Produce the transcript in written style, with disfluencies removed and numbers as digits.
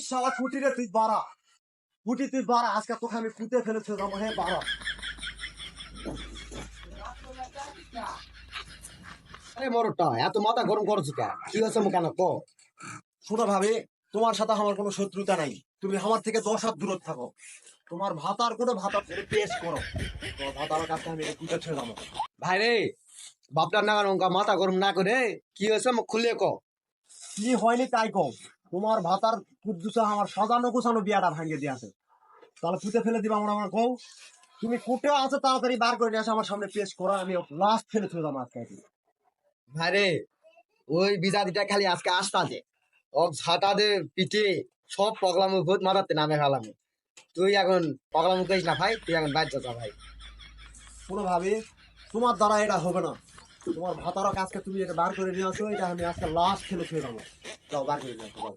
শালা ফুটি রে তুই বাড়া, ফুটি তুই বাড়া, আজকে তোকে আমি পুঁতে ফেলেছে যাবো। হ্যাঁ বাড়া। আরে মরটা এত মাথা গরম করছো কে? কি হয়েছে কেন ক? শোনো ভাবি, তোমার সাথে আমার কোনো শত্রুতা নাই, তুমি আমার থেকে 10 হাত দূরত থাকো। তোমার ভাতার করে ভাতার করে পেশ করো, তোমার ভাতার কাছে আমি পুঁতে ছেড়ে যাবো। ভাই রে, বাপটার নাগান অঙ্কা মাথা গরম না করে কি হয়েছে মুখ খুলে ক। কি হয়নি তাই কম, তোমার ভাতার কুদ্দুসা আমার সাজানো গোছানো বিয়াটা ভাঙিয়ে দিয়েছে, তাহলে পুঁতে ফেলে দিবা আমার কও। তুমি কোটে আছে তাড়াতাড়ি বার করে নিয়ে আসো, আমার সামনে পেশ করো, আমি লাস্ট ফেলে চলে যাবো আজকে। ভাই রে, ওই বিজাতিটা খালি আজকে আসতাছে, ও ঝাঁটা দে পিঠে সব পগলামু ভূত মারাতে নামে ফেলামু। তুই এখন পগলামু করিস না ভাই, তুই এখন বাইর যা ভাই। শোনো ভাবি, তোমার দ্বারা এটা হবে না, তোমার ভাতারক আজকে তুমি এটা বার করে নিয়ে আসো, এটা আমি আজকে লাস্ট খেলে খেয়ে যাবো। যাও বার করে নিয়ে আসো, যাও।